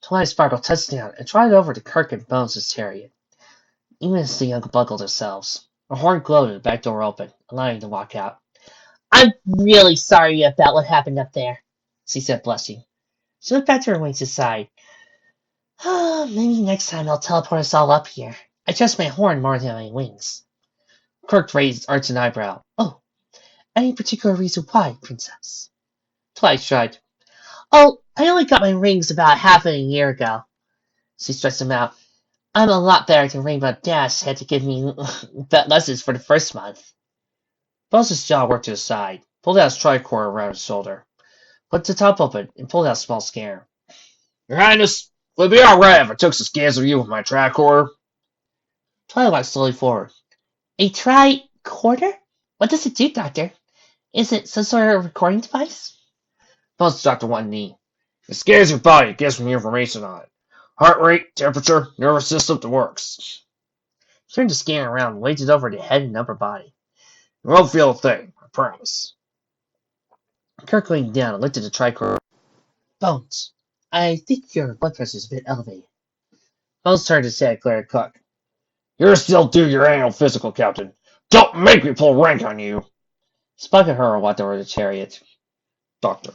Twilight Sparkle touched down and trotted over to Kirk and Bones' chariot, even as the young buckled themselves. A horn glowed and the back door opened, allowing them to walk out. I'm really sorry about what happened up there, she said, blushing. She looked back to her wings and sighed. Maybe next time I'll teleport us all up here. I trust my horn more than my wings. Kirk arched an eyebrow. Oh, any particular reason why, Princess? Twilight shrugged. Oh, I only got my rings about half a year ago. She stretched them out. I'm a lot better than Rainbow Dash had to give me lessons for the first month. Bones' jaw worked to the side, pulled out his tricorder around his shoulder, put the top open, and pulled out a small scanner. Your Highness, would it be alright if I took some scans of you with my tricorder? Twilight walked slowly forward. A tricorder? What does it do, Doctor? Is it some sort of recording device? Bones dropped to one knee. It scans your body, it gives me information on it. Heart rate, temperature, nervous system, the works. Turned the scanner around and waved it over the head and upper body. You won't feel a thing, I promise. Kirk leaned down and looked at the tricorder. Bones, I think your blood pressure is a bit elevated. Bones turned his head, glared at Cook. You're still due your annual physical, Captain. Don't make me pull rank on you. Spock and her walked over to the chariot. Doctor,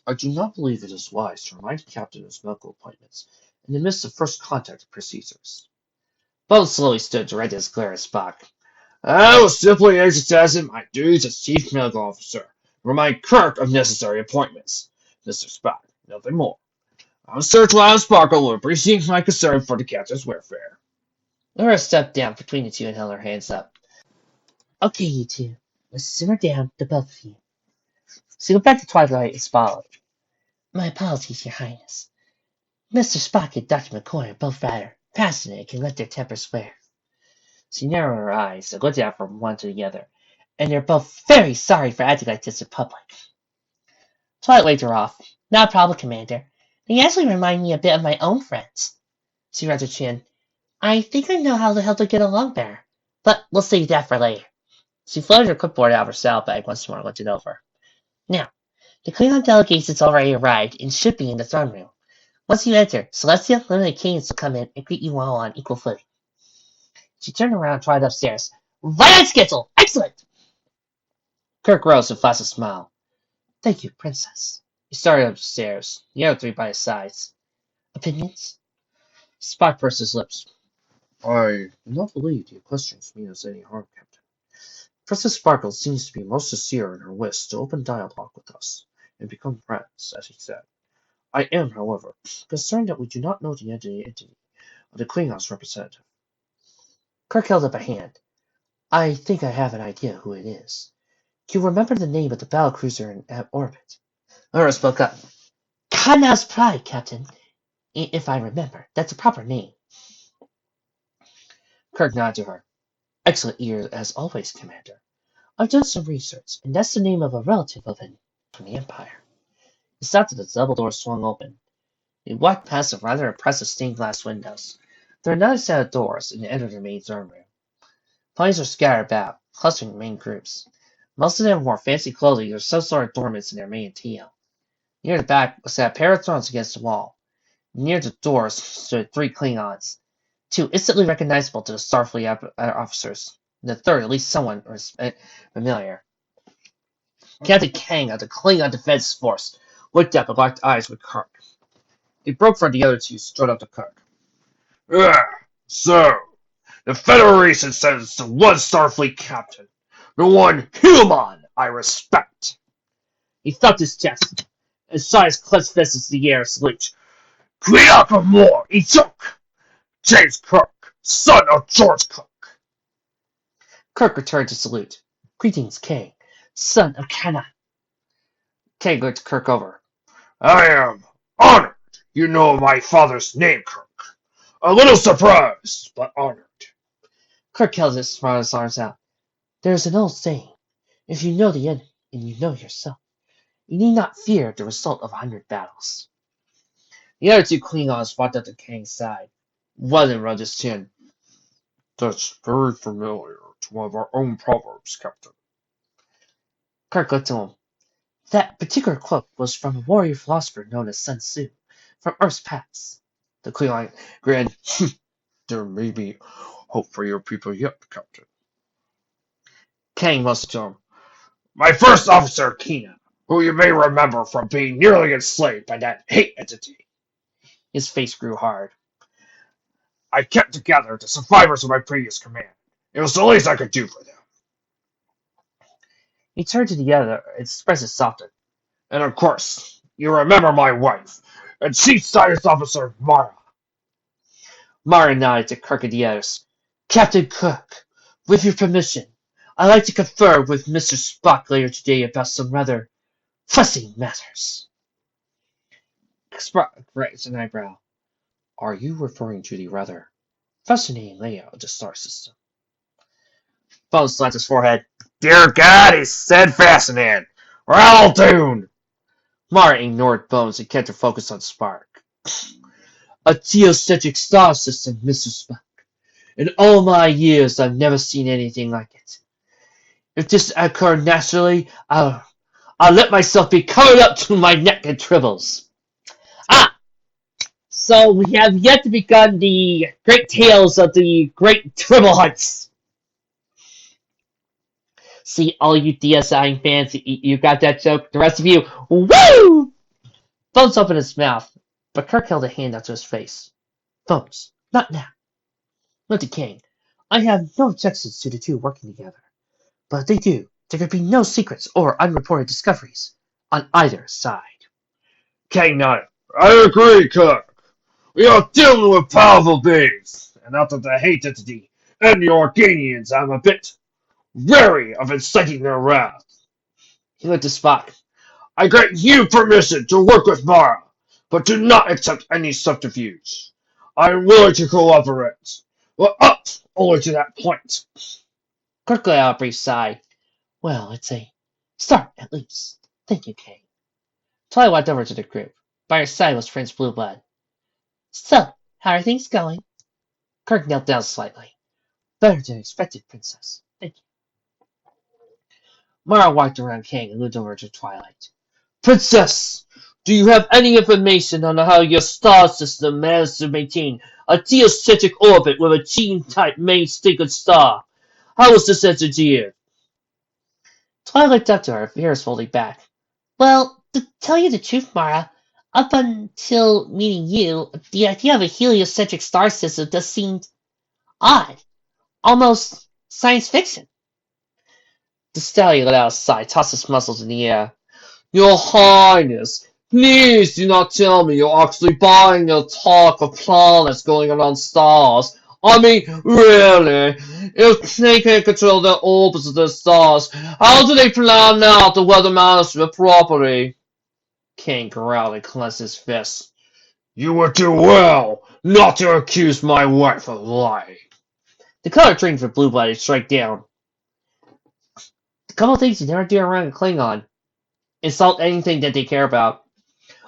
I do not believe it is wise to remind the Captain of his medical appointments in the midst of first contact procedures. Bones slowly stood to right his glare at Spock. I was simply exercising my duties as Chief Medical Officer. Remind Kirk of necessary appointments. Mr. Spock, nothing more. On search while Sparkle will appreciate my concern for the Captain's welfare. Laura stepped down between the two and held her hands up. Okay, you two. Let's simmer down, the both of you. She looked back to Twilight and swallowed. My apologies, Your Highness. Mr. Spock and Dr. McCoy are both rather passionate and can let their tempers flare. She narrowed her eyes and looked out from one to the other, and they're both very sorry for acting like this in public. Twilight waved her off. Not a problem, Commander. They actually remind me a bit of my own friends. She rubbed her chin. I think I know how the hell to get along better, but we'll save that for later. She floated her clipboard out of her saddlebag once more and looked it over. Now, the Klingon delegation has already arrived and should be in the throne room. Once you enter, Celestia, Luna, and Cadence will come in and greet you all on equal footing. She turned around and trotted upstairs. Right on schedule! Excellent! Kirk rose and flashed a smile. Thank you, Princess. He started upstairs, the other three by his sides. Opinions? Spock pursed his lips. I do not believe the Equestrians mean us any harm, Captain. Princess Sparkle seems to be most sincere in her wish to open dialogue with us and become friends, as he said. I am, however, concerned that we do not know the identity of the Klingons representative. Kirk held up a hand. I think I have an idea who it is. Do you remember the name of the battlecruiser in orbit? Laura spoke up. Kana's Pride, Captain. If I remember, that's a proper name. Kirk nodded to her. Excellent ear, as always, Commander. I've done some research, and that's the name of a relative of him from the Empire. He stopped as the double door swung open. He walked past some rather impressive stained glass windows. There were another set of doors, and entered the main throne room. Ponies were scattered about, clustering in main groups. Most of them wore fancy clothing or some sort of adornments in their mantilla. Near the back sat a pair of thrones against the wall. Near the doors stood three Klingons, two instantly recognizable to the Starfleet officers, and the third at least someone familiar. Captain Kang of the Klingon Defense Force looked up and locked eyes with Kirk. He broke from the other two, strode up to Kirk. So, the Federation sends the one Starfleet captain, the one human I respect. He thumped his chest, and saw his clenched fists into the air salute. Kriaka Moore, Ichuk! James Kirk, son of George Kirk. Kirk returned to salute. Greetings, Kang, son of Kana. Kang looked Kirk over. I am honored you know my father's name, Kirk. A little surprised, but honored. Kirk held his arms out. There's an old saying. If you know the end and you know yourself, you need not fear the result of 100 battles. The other two Klingons walked up to Kang's side. One of them rubbed his chin. That's very familiar to one of our own proverbs, Captain. Kirk looked to him. That particular quote was from a warrior philosopher known as Sun Tzu, from Earth's past. The Klingon grinned. There may be hope for your people yet, Captain. Kang muscled to him. My first officer, Kina, who you may remember from being nearly enslaved by that hate entity. His face grew hard. I kept together the survivors of my previous command. It was the least I could do for them. He turned to the other and expressed it softened. And of course, you remember my wife, and Chief Science Officer Mara. Mara nodded to Kirk and the others. Captain Kirk, with your permission, I'd like to confer with Mr. Spock later today about some rather pressing matters. Spock raised an eyebrow. Are you referring to the rather fascinating layout of the star system? Bones slapped his forehead. Dear God, he said fascinating. We're all doomed. Mara ignored Bones and kept her focus on Spock. A geocentric star system, Mr. Spock. In all my years, I've never seen anything like it. If this occurred naturally, I'll let myself be covered up to my neck in tribbles. So we have yet to begun the great tales of the great tribble hunts. See, all you DSI fans, you got that joke? The rest of you, woo! Bones opened his mouth, but Kirk held a hand out to his face. Bones, not now. Look at Kang. I have no objections to the two working together. But if they do, there could be no secrets or unreported discoveries on either side. Kang nodded. I agree, Kirk. We are dealing with powerful beings, and after the hate entity and the Organians, I'm a bit wary of inciting their wrath. He looked at Spock. I grant you permission to work with Mara, but do not accept any subterfuge. I am willing to cooperate, but up only to that point. Kirk let out a brief sigh. Well, it's a start, at least. Thank you, Kang. Twilight walked over to the group. By her side was Prince Blueblood. So, how are things going? Kirk knelt down slightly. Better than expected, Princess. Thank you. Mara walked around Kang and moved over to Twilight. Princess! Do you have any information on how your star system managed to maintain a geocentric orbit with a gene-type main stinking star? How was this engineered? Twilight looked up to her, ears folding back. Well, to tell you the truth, Mara, up until meeting you, the idea of a heliocentric star system does seem odd. Almost science fiction. The stallion let out a sigh, tossed his muscles in the air. Your Highness, please do not tell me you're actually buying the talk of planets going around stars. I mean, really, if they can control the orbits of the stars, how do they plan out the weather management properly? King growled and clenched his fist. You would do well not to accuse my wife of lying. The color trained for Blue-Blooded strike down. A couple things you never do around a Klingon. Insult anything that they care about.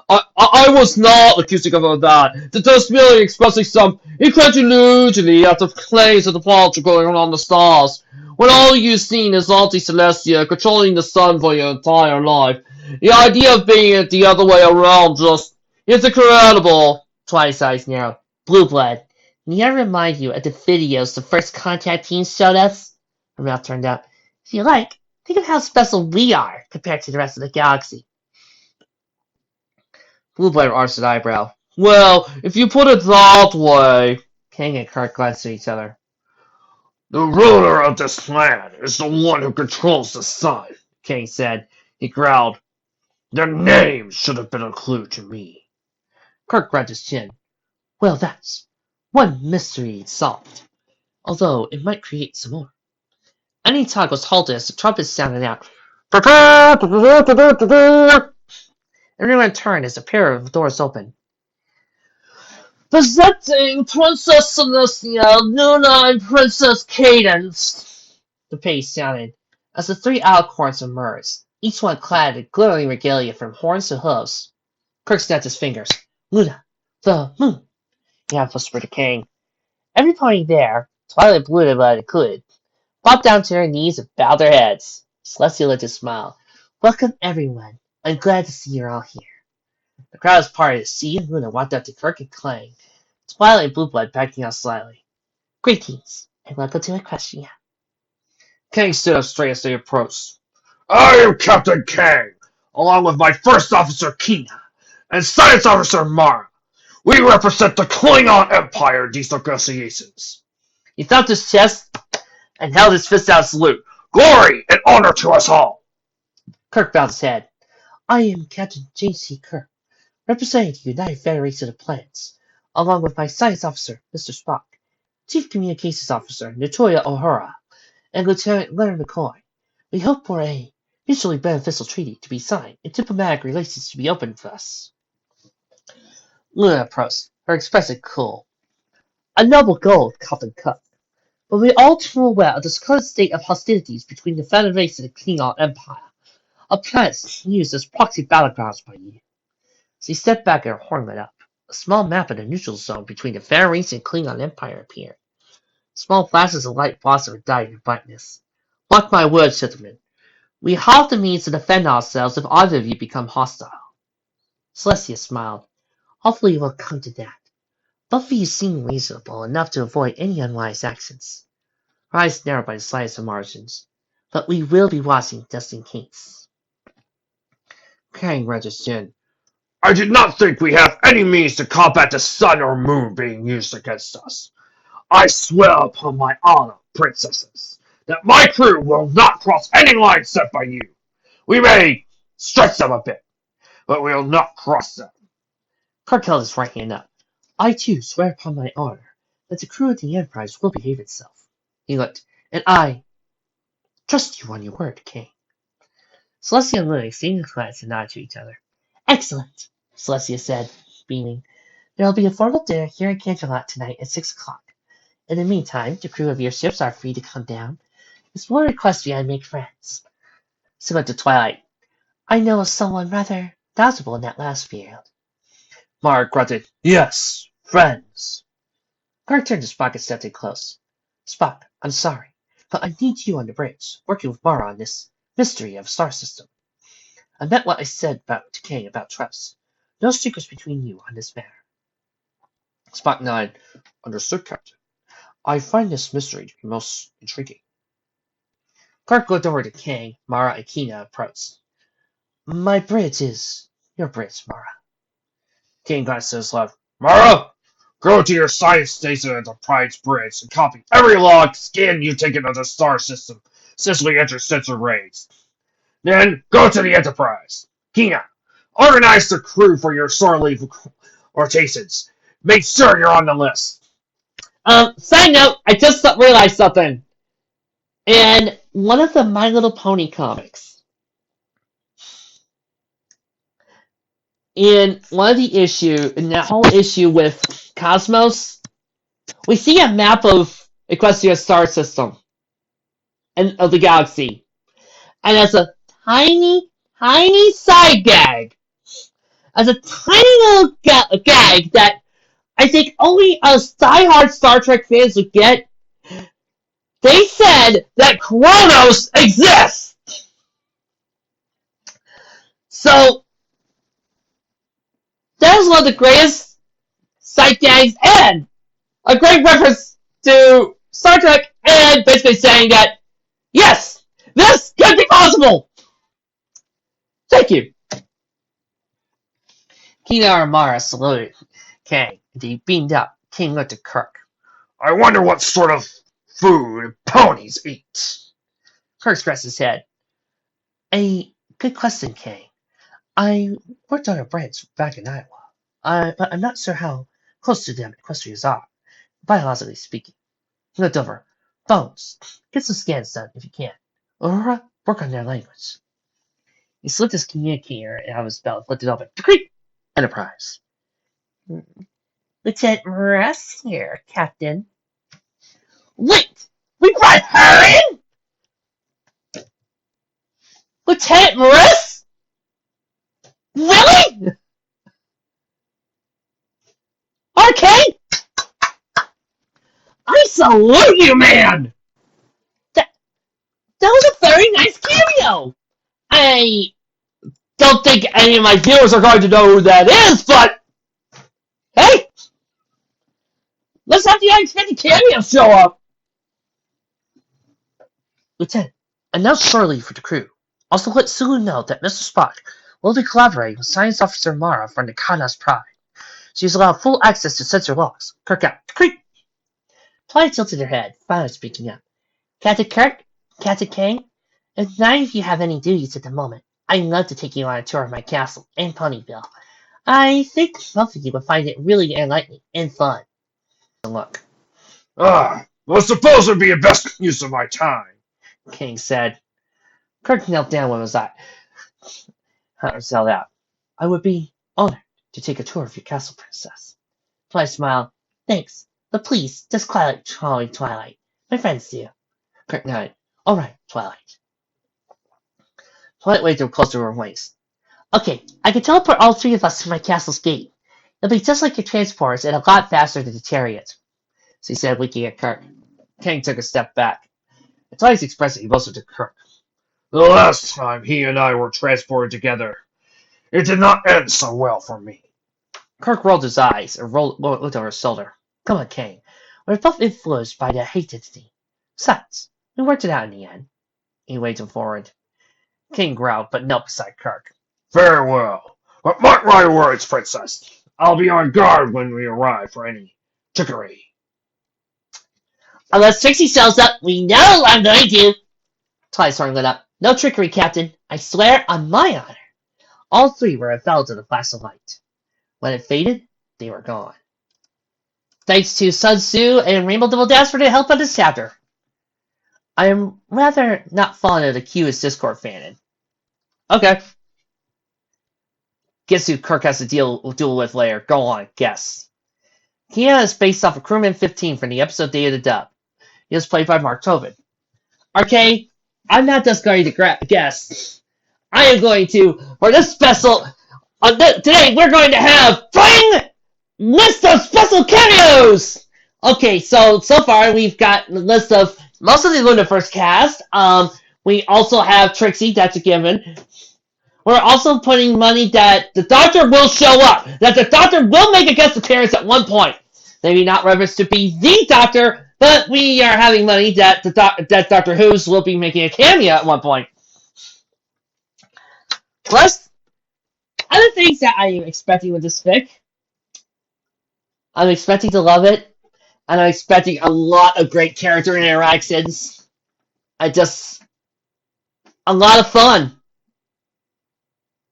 I was not accusing him of that. Just merely expressing some incredulity at the claims of the planets going around the stars. When all you've seen is anti-celestia controlling the sun for your entire life, the idea of being it the other way around just is incredible. Twice eyes narrowed. Blue blood. May I remind you of the videos the first contact team showed us? Her mouth turned up. If you like, think of how special we are compared to the rest of the galaxy. Blue-Blood arched an eyebrow. Well, if you put it that way... Kang and Kirk glanced at each other. The ruler of this land is the one who controls the sun, Kang said. He growled. Their name should have been a clue to me. Kirk grabbed his chin. Well, that's one mystery solved. Although it might create some more. Any talk was halted as the trumpet sounded out. Everyone turned as a pair of doors opened. Presenting Princess Celestia, Luna, and Princess Cadence, the pace sounded, as the three alcorns emerged, each one clad in glittering regalia from horns to hooves. Kirk snapped his fingers. Luna, the moon, he half whispered to Kang. Everybody there, Twilight Blue-Blood included, bobbed down to their knees and bowed their heads. Celestia let his smile. Welcome, everyone. I'm glad to see you're all here. The crowd was parted as Sea and Luna walked up to Kirk and Klang. Twilight and Blue-Blood backing out slightly. Greetings, and welcome to Equestria. Kang stood up straight as they approached. I am Captain Kang, along with my first officer Kina, and science officer Mara. We represent the Klingon Empire in these negotiations. He thumped his chest and held his fist out in salute. Glory and honor to us all. Kirk bowed his head. I am Captain James C. Kirk, representing the United Federation of Planets, along with my science officer, Mr. Spock, Chief Communications Officer, Notoya O'Hara, and Lieutenant Leonard McCoy. We hope for a mutually beneficial treaty to be signed and diplomatic relations to be opened for us. Luna approached, her expression cool. A noble goal, Captain Kirk, but we all too well of the current state of hostilities between the Federation and Klingon Empire, a planet used as proxy battlegrounds by you. She stepped back and her horn lit up. A small map of the neutral zone between the Federation and Klingon Empire appeared. Small flashes of light blossomed and died in brightness. Mark my words, gentlemen. We have the means to defend ourselves if either of you become hostile. Celestia smiled. Hopefully it will come to that. Both of you seem reasonable enough to avoid any unwise actions. Her eyes narrowed by the slightest of margins. But we will be watching just in case. Kang raised his chin. I did not think we have any means to combat the sun or moon being used against us. I swear upon my honor, princesses, that my crew will not cross any line set by you. We may stretch them a bit, but we will not cross them. Kirk held his right hand up. I too swear upon my honor that the crew of the Enterprise will behave itself. He looked, and I trust you on your word, King. Celestia and Luna exchanged a glance and nodded to each other. Excellent, Celestia said, beaming. There will be a formal dinner here in Canterlot tonight at 6 o'clock. In the meantime, the crew of your ships are free to come down. Explore Equestria and make friends. Similar to Twilight, I know of someone rather knowledgeable in that last field. Mara grunted. Yes, friends. Kirk turned to Spock and stepped in close. Spock, I'm sorry, but I need you on the bridge, working with Mara on this mystery of star system. I meant what I said to Kang about trust. No secrets between you on this matter. Spock nodded. Understood, Captain. I find this mystery to be most intriguing. Kirk looked over to Kang, Mara, and Kina approached. My bridge is your bridge, Mara. Kang glanced to his left. Mara! Go to your science station at the Pride's Bridge and copy every log scan you've taken of the star system since we entered sensor raids. Then go to the Enterprise. Kina, organize the crew for your shore leave rotations. Make sure you're on the list. Side note, I just realized something. In one of the My Little Pony comics, in that whole issue with Cosmos, we see a map of Equestria's star system and of the galaxy. And as a tiny side gag, as a tiny little gag that I think only us diehard Star Trek fans would get, they said that Kronos exists! So, that was one of the greatest sight gags and a great reference to Star Trek and basically saying that, yes, this could be possible! Thank you. Kina and Mara saluted Kang, and he beamed up. King looked at Kirk. I wonder what sort of food ponies eat. Kirk scratched his head. A good question, Kang. I worked on a branch back in Iowa, but I'm not sure how close to them Equestrians are, biologically speaking. He looked over. Bones, get some scans done if you can. Or work on their language. He slipped his communicator out of his belt and flipped it open. Decree! Enterprise. Lieutenant Morris here, Captain. Wait! We brought her in?! Lieutenant Morris?! Really?! RK?! I salute you, man! That was a very nice cameo! I don't think any of my viewers are going to know who that is, but hey! Let's have the unexpected cameo show up! Lieutenant, announce shortly for the crew. Also let Sulu know that Mr. Spock will be collaborating with Science Officer Mara from the Kana's Pride. She is allowed full access to sensor logs. Kirk out. Creep! Twilight tilted her head, finally speaking up. Captain Kirk? Captain Kang? If neither of you have any duties at the moment, I'd love to take you on a tour of my castle and Ponyville. I think both of you would find it really enlightening and fun. Look. Well, suppose it would be the best use of my time, King said. Kirk knelt down with his eye. Held out. I would be honored to take a tour of your castle, Princess. Twilight smiled. Thanks, but please, just quietly, Twilight. My friends do. Kirk nodded. All right, Twilight. Twilight waved him closer to her waist. Okay, I can teleport all three of us to my castle's gate. It'll be just like your transporters and a lot faster than the chariot, she said, winking at Kirk. Kang took a step back. At Twilight's expression, he boasted to Kirk. The last time he and I were transported together, it did not end so well for me. Kirk rolled his eyes and looked over his shoulder. Come on, Kang. We're both influenced by the hate entity. Besides, we worked it out in the end. He waved him forward. King growled, but knelt beside Kirk. Very well. But mark my words, Princess. I'll be on guard when we arrive for any trickery. Unless Trixie shows up, we know I'm going to. Twilight's horn lit up. No trickery, Captain. I swear on my honor. All three were enveloped in a flash of light. When it faded, they were gone. Thanks to Sun Tzu and Rainbow Double Dash for the help on this chapter. I am rather not fond of the Q as Discord fanon. Okay. Guess who Kirk has to duel with later. Go on, guess. Kiana is based off of Crewman 15 from the episode Day of the Dub. He was played by Mark Tobin. RK, I'm not just going to guess. I am going to, for this special, today we're going to have Bring List of Special Cameos! Okay, so far we've got the list of most of the Lunaverse cast. We also have Trixie, that's a given. We're also putting money that the Doctor will show up, that the Doctor will make a guest appearance at one point. Maybe not reference to be the Doctor, but we are having money that that Doctor Who's will be making a cameo at one point. Plus, other things that I am expecting with this fic. I'm expecting to love it, and I'm expecting a lot of great character interactions. A lot of fun.